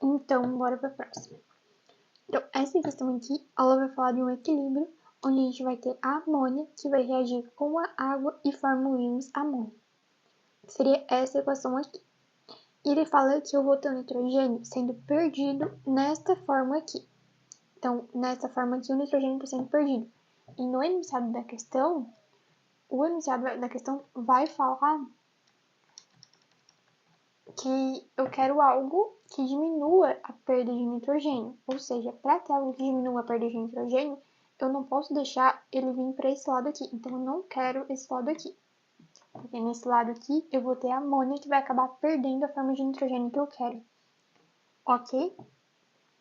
Então, bora pra próxima. Então, essa questão aqui, ela vai falar de um equilíbrio, onde a gente vai ter a amônia, que vai reagir com a água e forma o íons amônio. Seria essa equação aqui. E ele fala que eu vou ter o nitrogênio sendo perdido nesta forma aqui. Então, nessa forma aqui, o nitrogênio está sendo perdido. E no enunciado da questão, o enunciado da questão vai falar que eu quero algo que diminua a perda de nitrogênio. Ou seja, para ter algo que diminua a perda de nitrogênio, eu não posso deixar ele vir para esse lado aqui. Então, eu não quero esse lado aqui. Porque nesse lado aqui, eu vou ter a amônia que vai acabar perdendo a forma de nitrogênio que eu quero. Ok?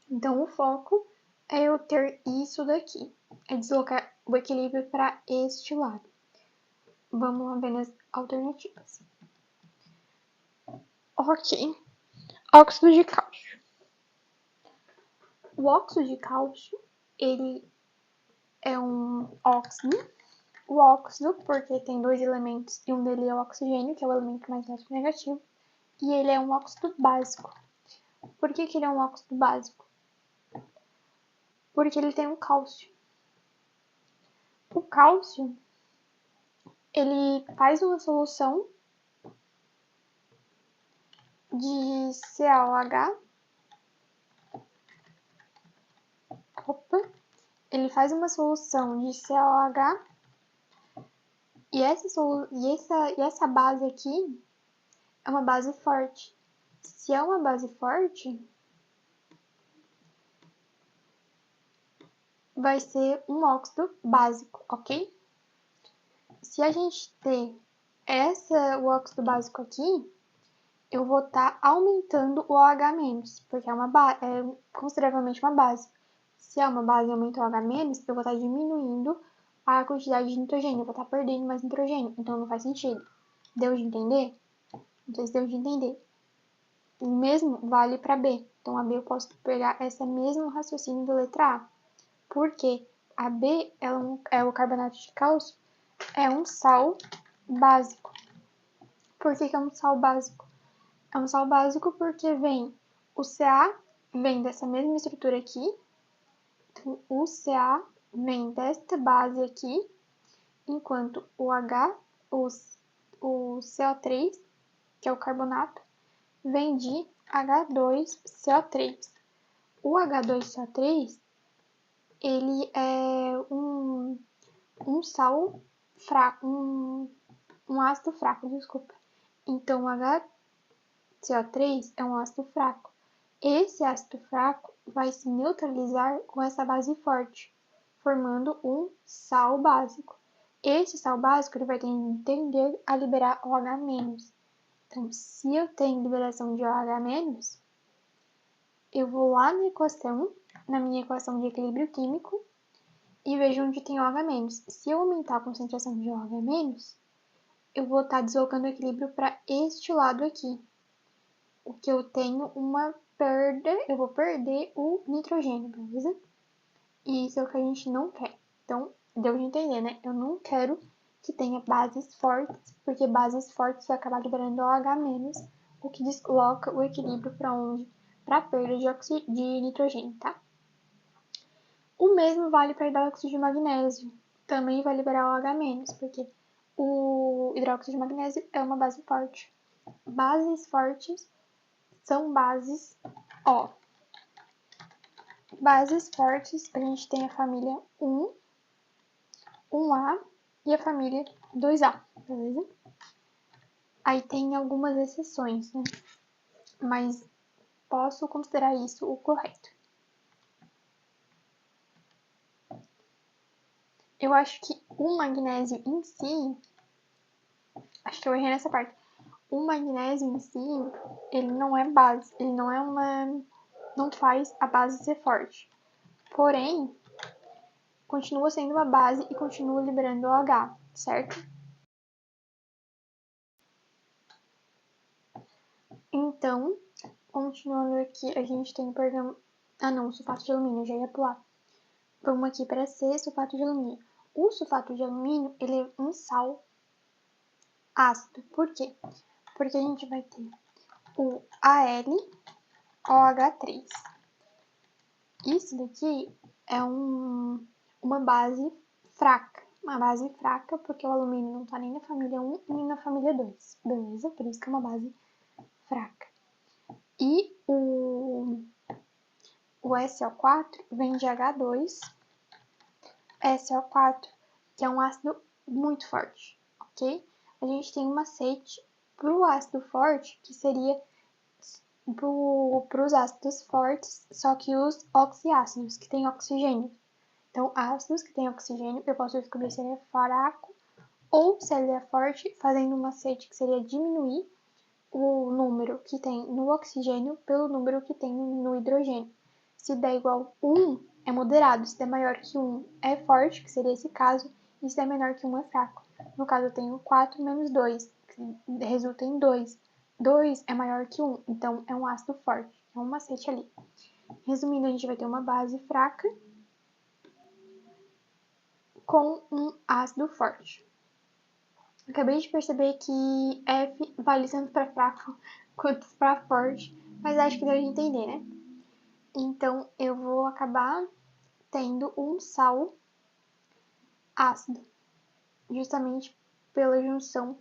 Então, o foco é eu ter isso daqui. É deslocar o equilíbrio para este lado. Vamos lá ver as alternativas. Ok. Óxido de cálcio. O óxido de cálcio, ele é um óxido. O óxido, porque tem dois elementos e um deles é o oxigênio, que é o elemento mais negativo, e ele é um óxido básico. Por que ele é um óxido básico? Porque ele tem um cálcio. O cálcio, ele faz uma solução de CaOH. Ele faz uma solução de CaOH e essa base aqui é uma base forte. Se é uma base forte, vai ser um óxido básico, ok? Se a gente ter o óxido básico aqui, eu vou estar aumentando o OH-, porque é consideravelmente uma base. Se é uma base e aumenta o OH-, eu vou estar diminuindo a quantidade de nitrogênio, eu vou estar perdendo mais nitrogênio, então não faz sentido. Deu de entender? Não sei se deu de entender. O mesmo vale para B. Então, a B eu posso pegar esse mesmo raciocínio da letra A. Porque a B é o carbonato de cálcio, é um sal básico. Por que é um sal básico? É um sal básico porque o Ca vem dessa mesma estrutura aqui. Então, o Ca vem desta base aqui, enquanto o CO3, que é o carbonato, vem de H2CO3. O H2CO3, ele é um sal fraco, um ácido fraco, desculpa. Então, o HCO3 é um ácido fraco. Esse ácido fraco vai se neutralizar com essa base forte, formando um sal básico. Esse sal básico ele vai tender a liberar OH-. Então, se eu tenho liberação de OH-, eu vou lá na minha equação de equilíbrio químico, e vejo onde tem OH-. Se eu aumentar a concentração de OH-, eu vou estar deslocando o equilíbrio para este lado aqui. O que eu tenho uma perda, eu vou perder o nitrogênio, beleza? E isso é o que a gente não quer. Então, deu de entender, né? Eu não quero que tenha bases fortes, porque bases fortes vai acabar liberando OH-, o que desloca o equilíbrio para onde? Para a perda de nitrogênio, tá? O mesmo vale para hidróxido de magnésio. Também vai liberar OH-, porque o hidróxido de magnésio é uma base forte. Bases fortes são bases O. Bases fortes, a gente tem a família 1, 1A e a família 2A, beleza? Aí tem algumas exceções, né? Mas posso considerar isso o correto. Eu acho que o magnésio em si, acho que eu errei nessa parte. O magnésio em si, ele não é base, ele não faz a base ser forte. Porém, continua sendo uma base e continua liberando OH, certo? Então, continuando aqui, a gente tem, perdão, sulfato de alumínio, eu já ia pular. Vamos aqui para C, sulfato de alumínio. O sulfato de alumínio, ele é um sal ácido. Por quê? Porque a gente vai ter o Al OH3. Isso daqui é uma base fraca. Uma base fraca porque o alumínio não tá nem na família 1 nem na família 2. Beleza? Por isso que é uma base fraca. E o SO4 vem de H2, SO4, que é um ácido muito forte, ok? A gente tem um macete para o ácido forte, que seria para os ácidos fortes, só que os oxiácidos, que têm oxigênio. Então, ácidos que têm oxigênio, eu posso descobrir se ele é fraco ou se ele é forte, fazendo um macete que seria diminuir o número que tem no oxigênio pelo número que tem no hidrogênio. Se der igual 1, é moderado. Se der maior que 1, é forte, que seria esse caso. E se der menor que 1, é fraco. No caso, eu tenho 4 menos 2, que resulta em 2. 2 é maior que 1, então é um ácido forte. É um macete ali. Resumindo, a gente vai ter uma base fraca com um ácido forte. Acabei de perceber que F vale tanto para fraco quanto para forte, mas acho que deu de entender, né? Então, eu vou acabar tendo um sal ácido, justamente pela junção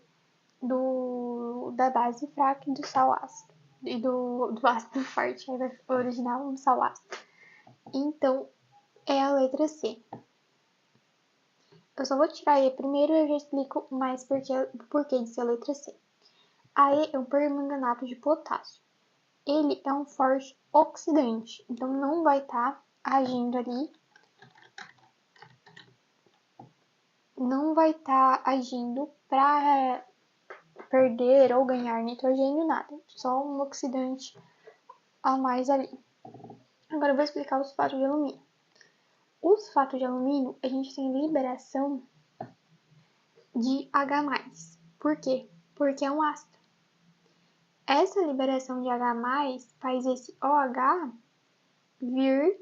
da base fraca e do sal ácido, e do ácido forte, aí vai originar um sal ácido. Então, é a letra C. Eu só vou tirar E primeiro e eu já explico mais porquê de ser a letra C. A E é um permanganato de potássio. Ele é um forte oxidante, então não vai estar agindo ali, não vai estar agindo para perder ou ganhar nitrogênio, nada, só um oxidante a mais ali. Agora eu vou explicar o sulfato de alumínio. O sulfato de alumínio, a gente tem liberação de H+. Por quê? Porque é um ácido. Essa liberação de H+, faz esse OH vir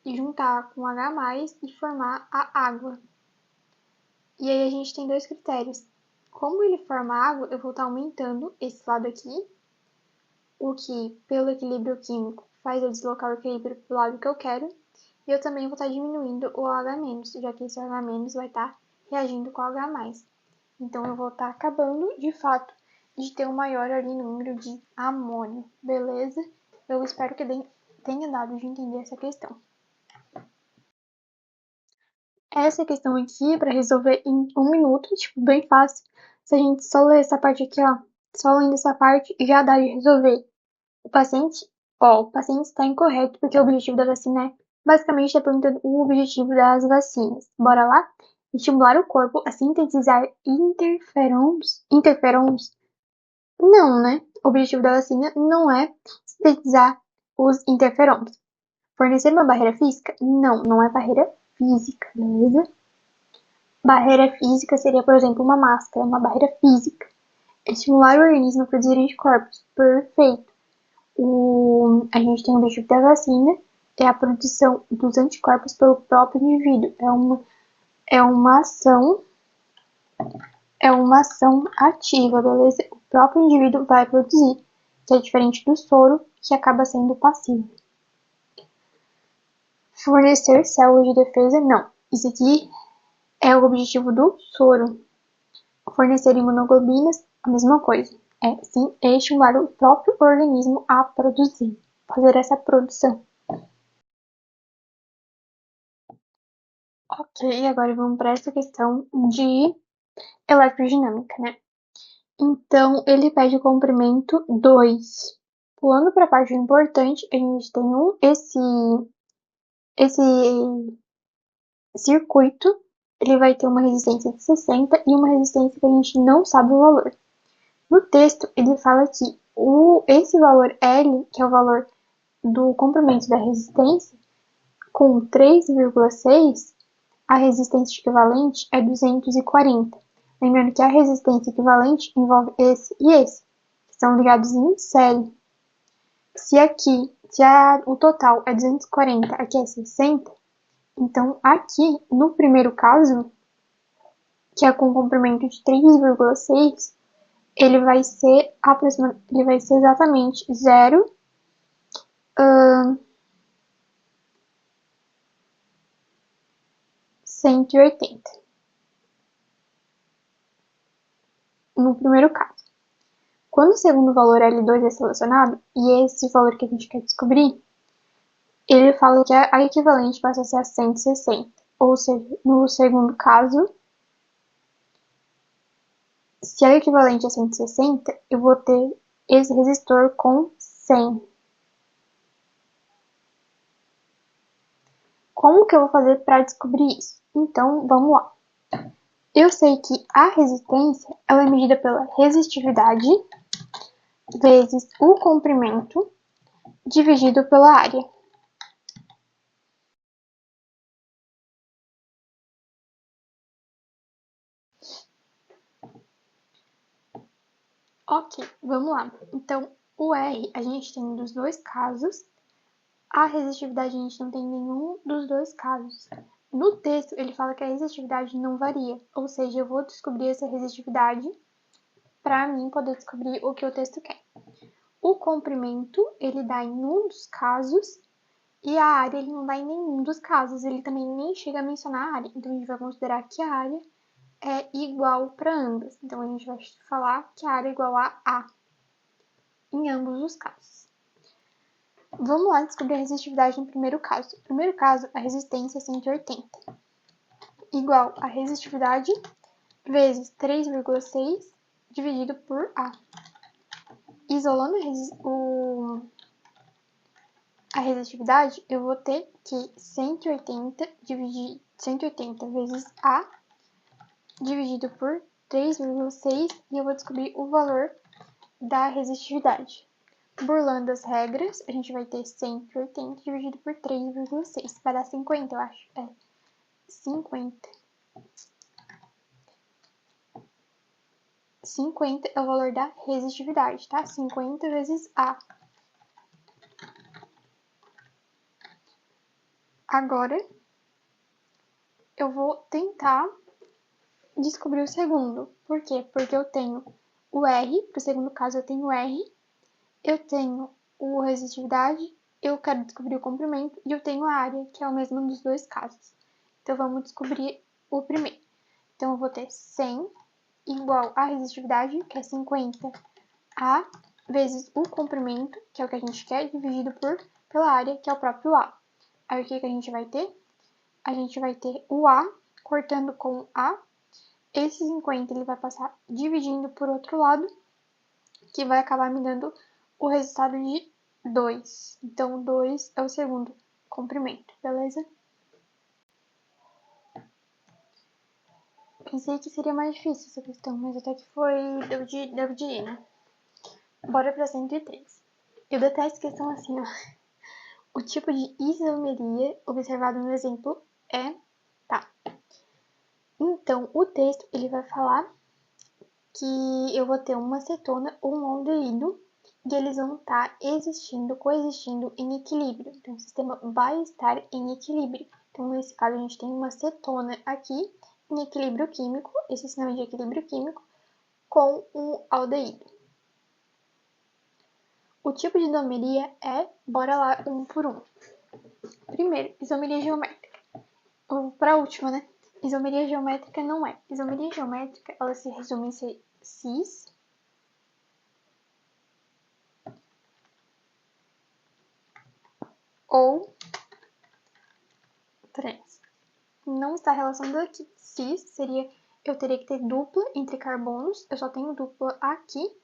e juntar com H+, e formar a água. E aí a gente tem dois critérios. Como ele forma água, eu vou estar aumentando esse lado aqui, o que, pelo equilíbrio químico, faz eu deslocar o equilíbrio para o lado que eu quero. E eu também vou estar diminuindo o OH-, já que esse OH- vai estar reagindo com o OH+. Então, eu vou estar acabando, de fato, de ter um maior ali número de amônio, beleza? Eu espero que tenha dado de entender essa questão. Essa questão aqui, para resolver em 1 minuto, tipo, bem fácil. Se a gente só ler essa parte aqui, ó, só lendo essa parte, já dá de resolver. O paciente está incorreto, porque o objetivo da vacina é, basicamente, está perguntando o objetivo das vacinas. Bora lá? Estimular o corpo a sintetizar interferons? Interferons? Não, né? O objetivo da vacina não é sintetizar os interferons. Fornecer uma barreira física? Não, não é barreira física, beleza? Barreira física seria, por exemplo, uma máscara, uma barreira física. Estimular o organismo a produzir anticorpos. Perfeito. A gente tem o objetivo da vacina, é a produção dos anticorpos pelo próprio indivíduo. É uma ação ativa, beleza? O próprio indivíduo vai produzir, que é diferente do soro, que acaba sendo passivo. Fornecer células de defesa, não. Isso aqui é o objetivo do soro. Fornecer imunoglobinas, a mesma coisa. Sim, é estimular o próprio organismo a produzir, fazer essa produção. Ok, agora vamos para essa questão de eletrodinâmica, né? Então, ele pede o comprimento 2. Pulando para a parte importante, a gente tem esse circuito, ele vai ter uma resistência de 60 e uma resistência que a gente não sabe o valor. No texto, ele fala que esse valor L, que é o valor do comprimento da resistência, com 3,6, a resistência equivalente é 240. Lembrando que a resistência equivalente envolve esse e esse, que são ligados em série. Se o total é 240, aqui é 60, então aqui, no primeiro caso, que é com comprimento de 3,6, ele vai ser exatamente 0,3 180. No primeiro caso. Quando o segundo valor L2 é selecionado, e é esse valor que a gente quer descobrir, ele fala que a equivalente passa a ser a 160. Ou seja, no segundo caso, se a equivalente é 160, eu vou ter esse resistor com 100. Como que eu vou fazer para descobrir isso? Então, vamos lá. Eu sei que a resistência ela é medida pela resistividade vezes o comprimento dividido pela área. Ok, vamos lá. Então, o R a gente tem dos dois casos, a resistividade a gente não tem nenhum dos dois casos. No texto, ele fala que a resistividade não varia, ou seja, eu vou descobrir essa resistividade para mim poder descobrir o que o texto quer. O comprimento, ele dá em um dos casos, e a área, ele não dá em nenhum dos casos, ele também nem chega a mencionar a área. Então, a gente vai considerar que a área é igual para ambas. Então, a gente vai falar que a área é igual a A em ambos os casos. Vamos lá descobrir a resistividade no primeiro caso. No primeiro caso, a resistência é 180, igual a resistividade vezes 3,6 dividido por A. Isolando a resistividade, eu vou ter que 180 vezes A dividido por 3,6 e eu vou descobrir o valor da resistividade. Burlando as regras, a gente vai ter 180 dividido por 3,6. Vai dar 50, eu acho. É 50. 50 é o valor da resistividade, tá? 50 vezes A. Agora, eu vou tentar descobrir o segundo. Por quê? Porque eu tenho o R, para o segundo caso eu tenho R, eu tenho a resistividade, eu quero descobrir o comprimento e eu tenho a área, que é o mesmo dos dois casos. Então, vamos descobrir o primeiro. Então, eu vou ter 100 igual a resistividade, que é 50, A, vezes o comprimento, que é o que a gente quer, dividido pela área, que é o próprio A. Aí, o que a gente vai ter? A gente vai ter o A cortando com A. Esse 50 ele vai passar dividindo por outro lado, que vai acabar me dando o resultado de 2. Então, 2 é o segundo comprimento, beleza? Pensei que seria mais difícil essa questão, mas até que deu de ir, né? Bora pra 103. Eu detesto questão assim, ó. O tipo de isomeria observado no exemplo é... Tá. Então, o texto, ele vai falar que eu vou ter uma cetona ou um aldeído e eles vão estar coexistindo em equilíbrio. Então, o sistema vai estar em equilíbrio. Então, nesse caso, a gente tem uma cetona aqui em equilíbrio químico, esse sistema de equilíbrio químico, com um aldeído. O tipo de isomeria é, bora lá, um por um. Primeiro, isomeria geométrica. Para a última, né? Isomeria geométrica não é. Isomeria geométrica, ela se resume em ser cis ou trans. Não está relacionado aqui. Cis seria, eu teria que ter dupla entre carbonos, eu só tenho dupla aqui,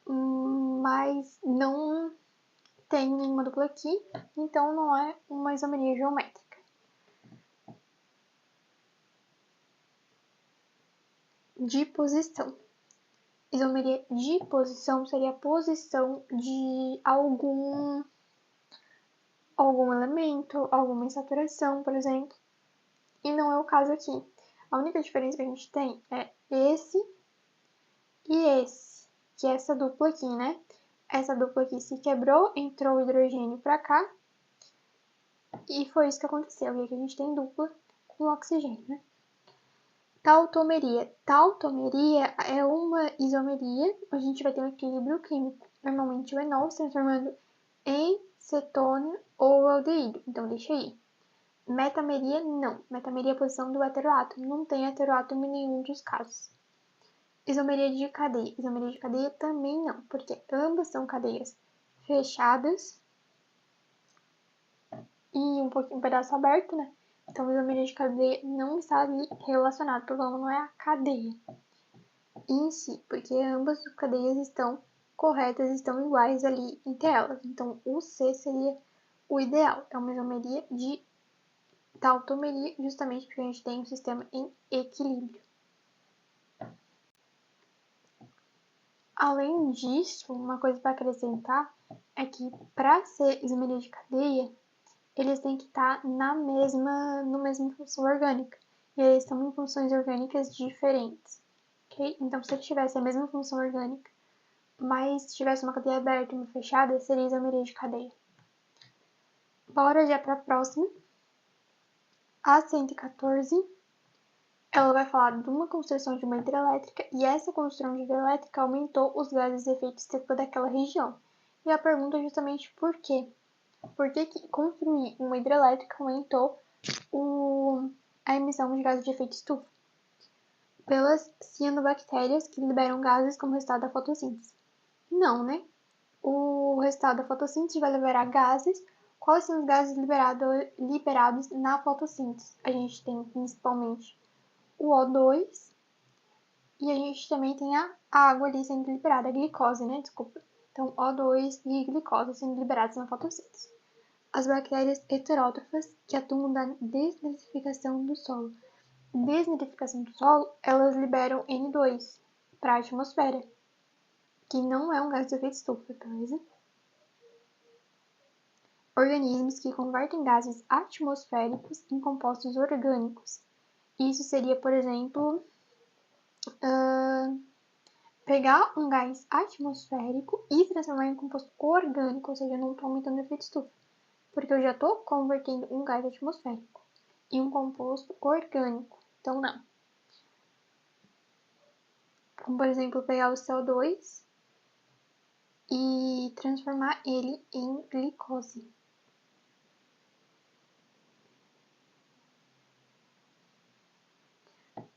mas não tem nenhuma dupla aqui, então não é uma isomeria geométrica. De posição. Isomeria de posição seria a posição de algum elemento, alguma insaturação, por exemplo, e não é o caso aqui. A única diferença que a gente tem é esse e esse, que é essa dupla aqui, né? Essa dupla aqui se quebrou, entrou o hidrogênio para cá, e foi isso que aconteceu. E aqui a gente tem dupla com oxigênio, né? Tautomeria. Tautomeria é uma isomeria onde a gente vai ter um equilíbrio químico. Normalmente o enol se transformando em cetona ou aldeído. Então, deixa aí. Metameria, não. Metameria é a posição do heteroátomo. Não tem heteroátomo em nenhum dos casos. Isomeria de cadeia. Isomeria de cadeia também não, porque ambas são cadeias fechadas e um pedaço aberto, né? Então, isomeria de cadeia não está ali relacionado. O problema não é a cadeia em si, porque ambas as cadeias estão corretas, estão iguais ali entre elas. Então, o C seria o ideal. É uma isomeria de tautomeria, justamente porque a gente tem um sistema em equilíbrio. Além disso, uma coisa para acrescentar é que para ser isomeria de cadeia, eles têm que estar na mesma função orgânica. E eles estão em funções orgânicas diferentes. Okay? Então, se eles tivessem a mesma função orgânica, mas se tivesse uma cadeia aberta e uma fechada, seria isomeria de cadeia. Bora já para a próxima. A 114. Ela vai falar de uma construção de uma hidrelétrica e essa construção de hidrelétrica aumentou os gases de efeito estufa daquela região. E a pergunta é justamente por quê? Por que construir uma hidrelétrica aumentou a emissão de gases de efeito estufa? Pelas cianobactérias que liberam gases como resultado da fotossíntese. Não, né? O resultado da fotossíntese vai liberar gases. Quais são os gases liberados na fotossíntese? A gente tem principalmente o O2 e a gente também tem a água ali sendo liberada, a glicose, né? Desculpa. Então, O2 e glicose sendo liberados na fotossíntese. As bactérias heterótrofas que atuam na desnitrificação do solo. Desnitrificação do solo, elas liberam N2 para a atmosfera, que não é um gás de efeito estufa, beleza? Organismos que convertem gases atmosféricos em compostos orgânicos. Isso seria, por exemplo, pegar um gás atmosférico e transformar em um composto orgânico, ou seja, eu não estou aumentando o efeito estufa, porque eu já estou convertendo um gás atmosférico em um composto orgânico, então não. Como, por exemplo, pegar o CO2 e transformar ele em glicose.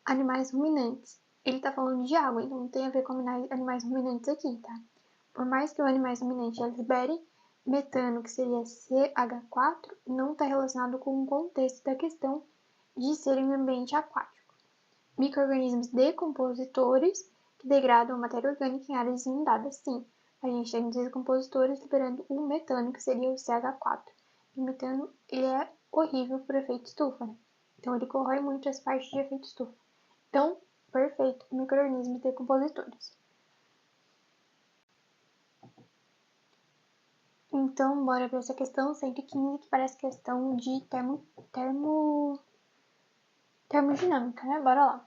Animais ruminantes. Ele está falando de água, então não tem a ver com animais ruminantes aqui, tá? Por mais que o animais ruminantes libere metano, que seria CH4, não está relacionado com o contexto da questão de ser em ambiente aquático. Micro-organismos decompositores que degradam a matéria orgânica em áreas inundadas. Sim, a gente tem os decompositores liberando o metano, que seria o CH4. E o metano, ele é horrível por efeito estufa, né? Então, ele corrói muito as partes de efeito estufa. Então, perfeito, micro-organismos decompositores. Então, bora para essa questão 115, que parece questão de termodinâmica, né? Bora lá.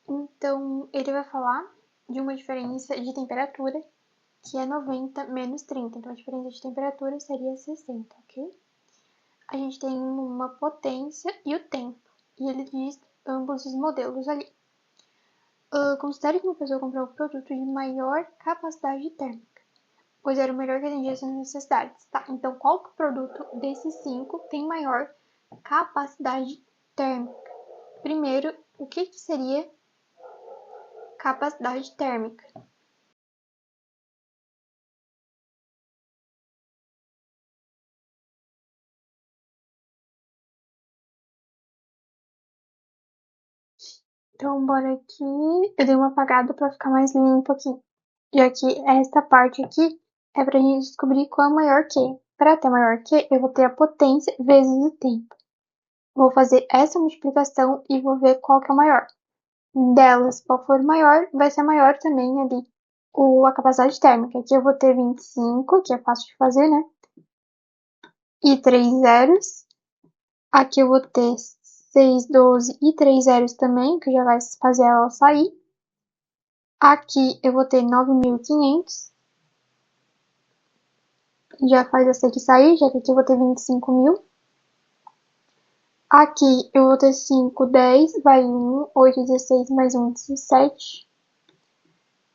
Então, ele vai falar de uma diferença de temperatura que é 90 menos 30. Então, a diferença de temperatura seria 60, ok? A gente tem uma potência e o tempo. E ele diz ambos os modelos ali. Considere que uma pessoa comprou um produto de maior capacidade térmica, pois era o melhor que atendia às suas necessidades. Tá? Então, qual produto desses 5 tem maior capacidade térmica? Primeiro, o que seria capacidade térmica? Então, bora aqui. Eu dei uma apagada para ficar mais limpo aqui. Já que esta parte aqui é para a gente descobrir qual é maior que. Para ter maior que, eu vou ter a potência vezes o tempo. Vou fazer essa multiplicação e vou ver qual que é o maior. Delas, qual for maior, vai ser maior também ali a capacidade térmica. Aqui eu vou ter 25, que é fácil de fazer, né? E 3 zeros. Aqui eu vou ter 6, 12 e 3 zeros também, que já vai fazer ela sair. Aqui eu vou ter 9.500. Já faz essa aqui sair, já que aqui eu vou ter 25.000. Aqui eu vou ter 5, 10, vai 1, 8, 16, mais 1, 17.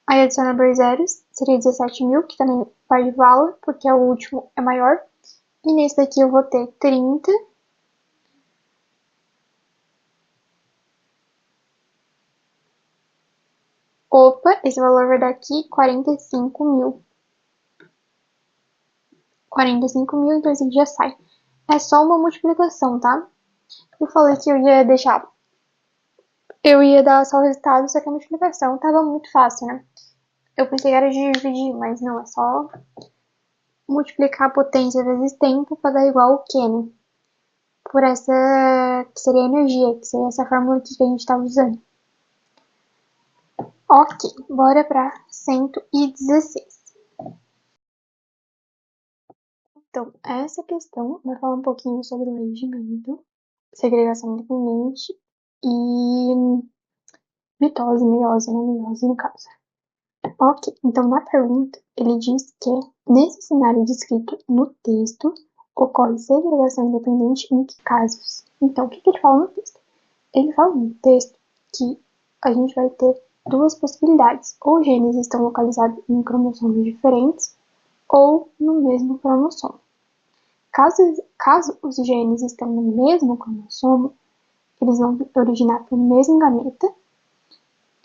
Aí adiciona 2 zeros, seria 17.000, que também perde valor, porque o último é maior. E nesse daqui eu vou ter 30. Opa, esse valor vai dar aqui 45.000. 45.000, então esse aqui já sai. É só uma multiplicação, tá? Eu falei que eu ia dar só o resultado, só que a multiplicação tava muito fácil, né? Eu pensei que era de dividir, mas não, é só multiplicar a potência vezes tempo para dar igual o Q, né? Por essa, que seria a energia, que seria essa fórmula aqui que a gente estava usando. Ok, bora para 116. Então, essa questão vai falar um pouquinho sobre o regimento, segregação independente e mitose, meiose, né? Meiose no caso. Ok, então na pergunta ele diz que nesse cenário descrito no texto ocorre segregação independente em que casos? Então, o que ele fala no texto? Ele fala no texto que a gente vai ter duas possibilidades. Ou genes estão localizados em cromossomos diferentes ou no mesmo cromossomo. Caso os genes estão no mesmo cromossomo, eles vão originar pelo mesmo gameta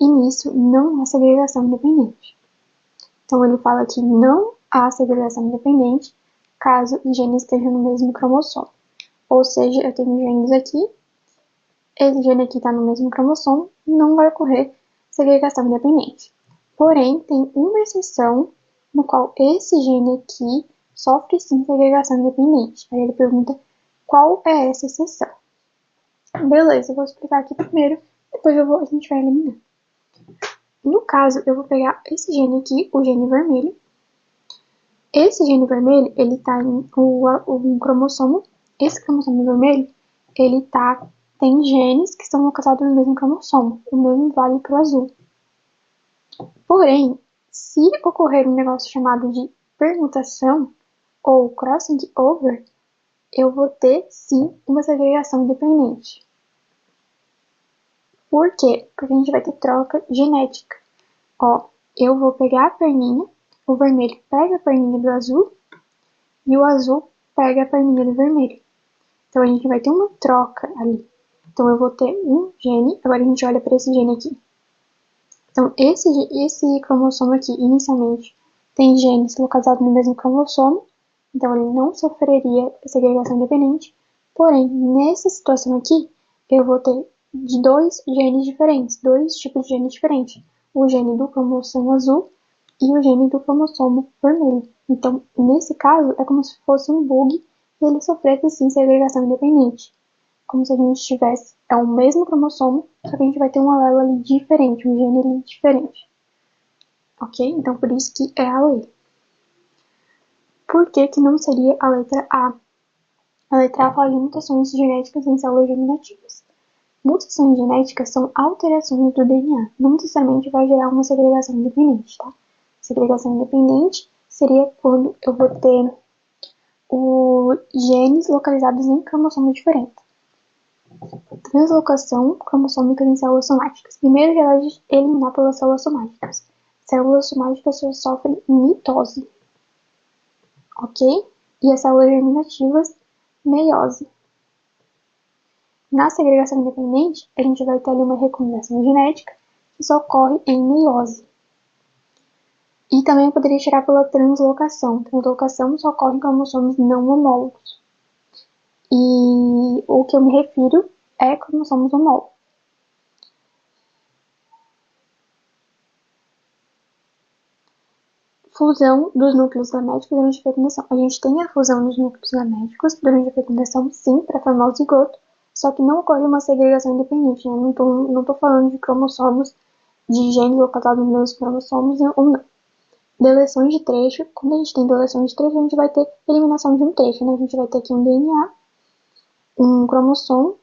e nisso não há segregação independente. Então ele fala que não há segregação independente caso os genes estejam no mesmo cromossomo. Ou seja, eu tenho genes aqui, esse gene aqui está no mesmo cromossomo, não vai ocorrer segregação independente. Porém, tem uma exceção no qual esse gene aqui sofre sim segregação independente. Aí ele pergunta qual é essa exceção. Beleza, eu vou explicar aqui primeiro, depois a gente vai eliminar. No caso, eu vou pegar esse gene aqui, o gene vermelho. Esse gene vermelho, ele tá em um cromossomo. Esse cromossomo vermelho, ele tem genes que são localizados no mesmo cromossomo. O mesmo vale para o azul. Porém, se ocorrer um negócio chamado de permutação ou crossing over, eu vou ter sim uma segregação independente. Por quê? Porque a gente vai ter troca genética. Ó, eu vou pegar a perninha, o vermelho pega a perninha do azul e o azul pega a perninha do vermelho. Então a gente vai ter uma troca ali. Então eu vou ter um gene, agora a gente olha para esse gene aqui. Então esse cromossomo aqui, inicialmente, tem genes localizados no mesmo cromossomo, então ele não sofreria segregação independente. Porém, nessa situação aqui, eu vou ter de dois genes diferentes, dois tipos de genes diferentes. O gene do cromossomo azul e o gene do cromossomo vermelho. Então, nesse caso, é como se fosse um bug e ele sofresse, sim, segregação independente. Como se a gente tivesse, é o mesmo cromossomo, só que a gente vai ter um alelo ali diferente, um gene ali diferente. Ok? Então, por isso que é a lei. Por que que não seria a letra A? A letra A fala de mutações genéticas em células germinativas. Mutações genéticas são alterações do DNA, não necessariamente vai gerar uma segregação independente, tá? Segregação independente seria quando eu vou ter os genes localizados em cromossomos diferentes. Translocação cromossômica em células somáticas. Primeiro já vai eliminar pelas células somáticas. Células somáticas só sofrem mitose, ok? E as células germinativas, meiose. Na segregação independente, a gente vai ter ali uma recombinação genética que só ocorre em meiose. E também eu poderia tirar pela translocação. Translocação só ocorre em cromossomos não homólogos. E o que eu me refiro é cromossomos homólogos. Fusão dos núcleos gaméticos durante a fecundação. A gente tem a fusão dos núcleos gaméticos durante a fecundação, sim, para formar o zigoto, só que não ocorre uma segregação independente, né? Não tô falando de cromossomos, de genes localizados nos cromossomos ou não. Deleções de trecho, quando a gente tem deleções de trecho, a gente vai ter eliminação de um trecho, né? A gente vai ter aqui um DNA, um cromossomo,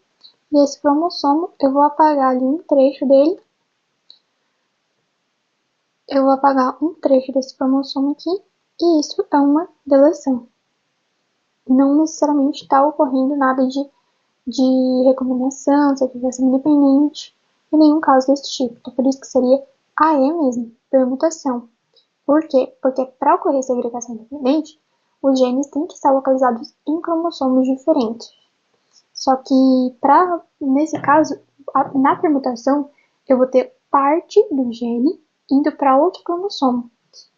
e esse cromossomo eu vou apagar ali um trecho dele, eu vou apagar um trecho desse cromossomo aqui, e isso é uma deleção. Não necessariamente está ocorrendo nada de recombinação, segregação independente, em nenhum caso desse tipo. Então, por isso que seria Ah, é mesmo, permutação. Por quê? Porque para ocorrer segregação independente, os genes têm que estar localizados em cromossomos diferentes. Só que, nesse caso, na permutação, eu vou ter parte do gene indo para outro cromossomo.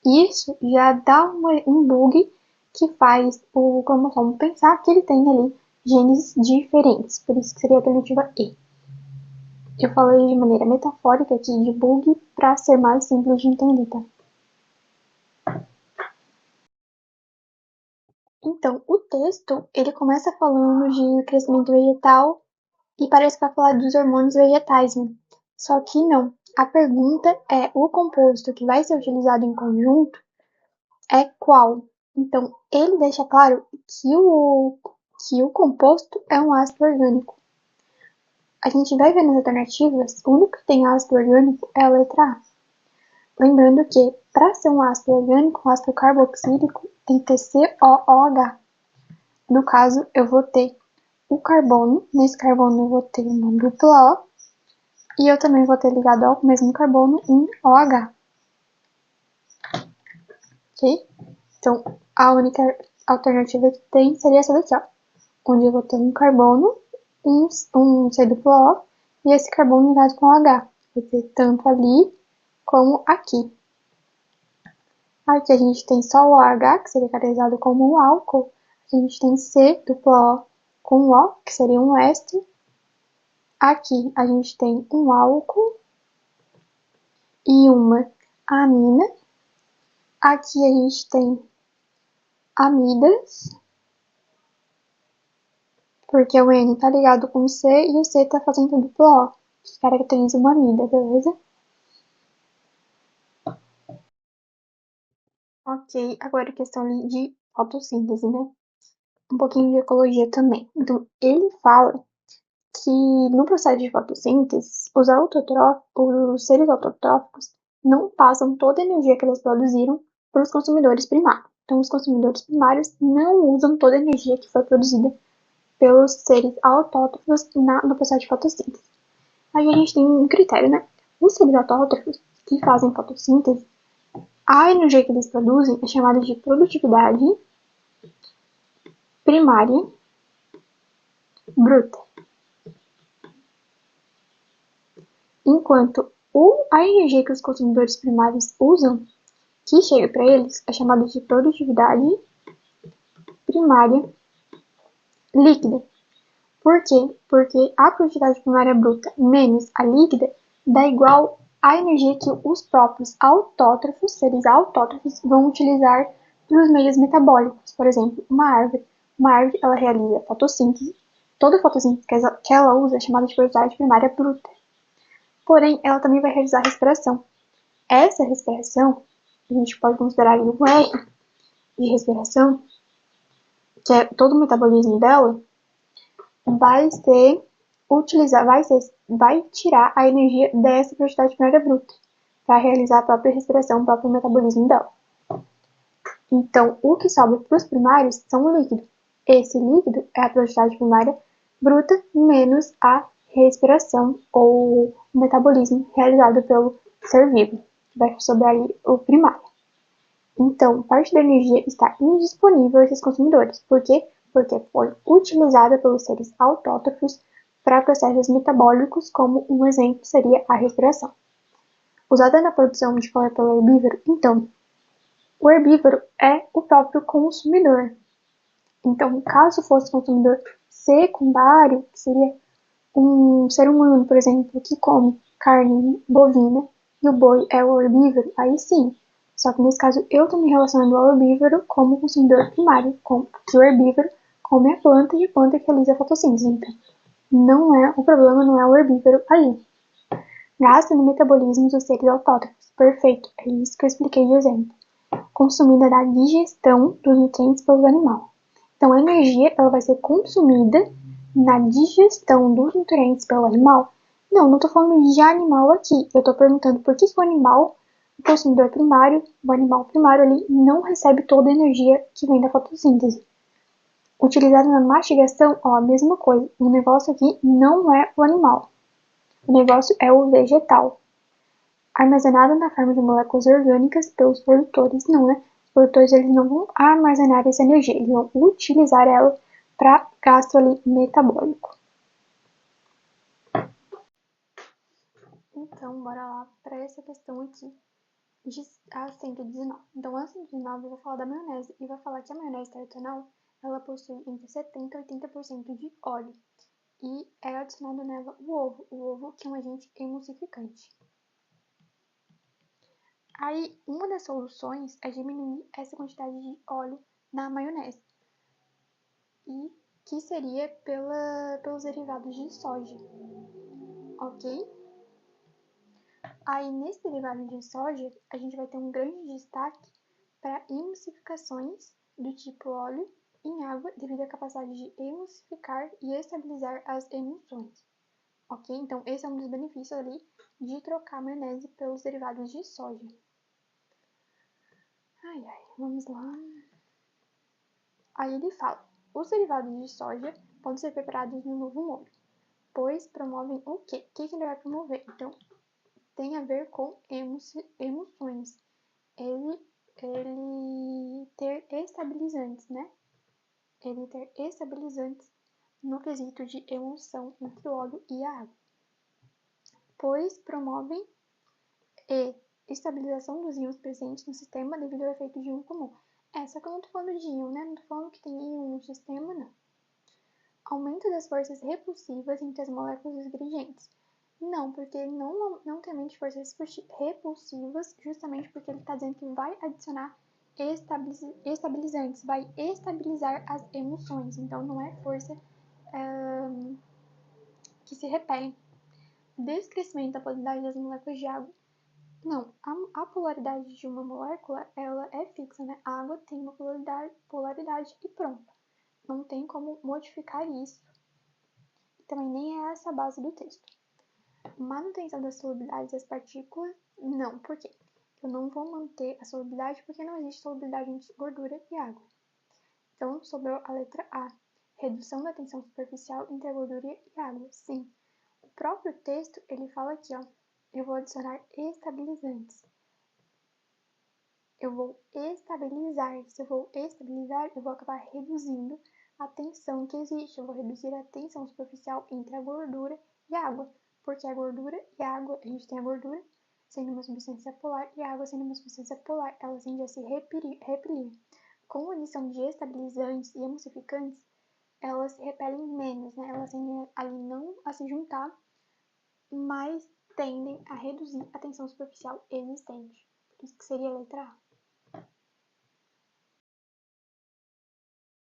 Isso já dá um bug que faz o cromossomo pensar que ele tem ali genes diferentes. Por isso que seria a alternativa E. Eu falei de maneira metafórica aqui de bug para ser mais simples de entender, tá? Então, o texto, ele começa falando de crescimento vegetal e parece que vai falar dos hormônios vegetais, né? Só que não. A pergunta é o composto que vai ser utilizado em conjunto é qual? Então, ele deixa claro que o composto é um ácido orgânico. A gente vai ver nas alternativas, o único que tem ácido orgânico é a letra A. Lembrando que, para ser um ácido orgânico, um ácido carboxílico, tem que ter COOH. No caso, eu vou ter o carbono. Nesse carbono, eu vou ter uma dupla O. E eu também vou ter ligado ao mesmo carbono um OH. Ok? Então, a única alternativa que tem seria essa daqui, ó. Onde eu vou ter um carbono, um C duplo O, e esse carbono ligado com OH. Vai ter tanto ali como aqui. Aqui a gente tem só o OH, que seria caracterizado como um álcool. A gente tem C duplo O com O, que seria um éster. Aqui a gente tem um álcool e uma amina. Aqui a gente tem amidas, porque o N tá ligado com o C e o C tá fazendo duplo O, que caracteriza uma amida, beleza? Ok, agora a questão ali de fotossíntese, né? Um pouquinho de ecologia também. Então, ele fala que no processo de fotossíntese, os seres autotróficos não passam toda a energia que eles produziram para os consumidores primários. Então, os consumidores primários não usam toda a energia que foi produzida pelos seres autótrofos no processo de fotossíntese. Aí a gente tem um critério, né? Os seres autótrofos que fazem fotossíntese, a energia que eles produzem é chamada de produtividade primária bruta. Enquanto a energia que os consumidores primários usam, que chega para eles, é chamada de produtividade primária líquida. Por quê? Porque a produtividade primária bruta menos a líquida dá igual à energia que os próprios autótrofos, seres autótrofos, vão utilizar para os meios metabólicos. Por exemplo, uma árvore. Uma árvore ela realiza fotossíntese. Toda fotossíntese que ela usa é chamada de produtividade primária bruta. Porém, ela também vai realizar respiração. Essa respiração, a gente pode considerar o R de respiração, que é todo o metabolismo dela, vai tirar a energia dessa produtividade primária bruta para realizar a própria respiração, o próprio metabolismo dela. Então, o que sobra para os primários são o líquido. Esse líquido é a produtividade primária bruta menos a respiração ou o metabolismo realizado pelo ser vivo, que vai sobrar ali o primário. Então, parte da energia está indisponível a esses consumidores. Por quê? Porque foi utilizada pelos seres autótrofos para processos metabólicos, como um exemplo seria a respiração. Usada na produção de cola pelo herbívoro, então, o herbívoro é o próprio consumidor. Então, caso fosse consumidor secundário, que seria um ser humano, por exemplo, que come carne bovina, e o boi é o herbívoro, aí sim. Só que nesse caso eu estou me relacionando ao herbívoro como consumidor primário, que o herbívoro come a planta e a planta que realiza a fotossíntese. Então, o problema não é o herbívoro ali. Gasta no metabolismo dos seres autótrofos. Perfeito, é isso que eu expliquei de exemplo. Consumida da digestão dos nutrientes pelo animal. Então, a energia ela vai ser consumida na digestão dos nutrientes pelo animal. Não estou falando de animal aqui. Eu estou perguntando por que o animal, o consumidor primário, o animal primário ali, não recebe toda a energia que vem da fotossíntese. Utilizado na mastigação, ó, a mesma coisa. O negócio aqui não é o animal. O negócio é o vegetal. armazenada na forma de moléculas orgânicas pelos produtores. Não, né? Os produtores eles não vão armazenar essa energia, eles vão utilizar ela para gasto ali metabólico. Então, bora lá para essa questão aqui de a 119. Então, a 119 eu vou falar da maionese e vou falar que a maionese tradicional ela possui entre 70% e 80% de óleo e é adicionado nela o ovo que é um agente emulsificante. Aí, uma das soluções é diminuir essa quantidade de óleo na maionese, e que seria pelos derivados de soja, ok? Aí, nesse derivado de soja, a gente vai ter um grande destaque para emulsificações do tipo óleo em água devido à capacidade de emulsificar e estabilizar as emulsões, ok? Então, esse é um dos benefícios ali de trocar a maionese pelos derivados de soja. Vamos lá. Aí ele fala, os derivados de soja podem ser preparados no novo molho, pois promovem o quê? O que ele vai promover? Então, tem a ver com emulsões. Ele ter estabilizantes, né? Ele ter estabilizantes no quesito de emulsão entre o óleo e a água, pois promovem estabilização dos íons presentes no sistema devido ao efeito de íon comum. Só que eu não tô falando de íon, né? Não tô falando que tem íon no sistema, não. Aumento das forças repulsivas entre as moléculas dos ingredientes. Não, porque ele não tem mente forças repulsivas, justamente porque ele está dizendo que vai adicionar estabilizantes, vai estabilizar as emulsões. Então, não é força que se repele. Descrescimento da polaridade das moléculas de água. Não, a polaridade de uma molécula, ela é fixa, né? A água tem uma polaridade e pronto. Não tem como modificar isso. Também nem é essa a base do texto. Manutenção da solubilidade das partículas, não. Por quê? Eu não vou manter a solubilidade porque não existe solubilidade entre gordura e água. Então, sobrou a letra A. Redução da tensão superficial entre a gordura e a água. Sim. O próprio texto, ele fala aqui, ó. Eu vou adicionar estabilizantes. Eu vou estabilizar. Se eu vou estabilizar, eu vou acabar reduzindo a tensão que existe. Eu vou reduzir a tensão superficial entre a gordura e a água. Porque a gordura e a água, a gente tem a gordura sendo uma substância polar e a água sendo uma substância polar. Elas tendem a se repelir. Com a adição de estabilizantes e emulsificantes, elas se repelem menos, né? Elas tendem ali não a se juntar, mas tendem a reduzir a tensão superficial existente. Por isso que seria a letra A.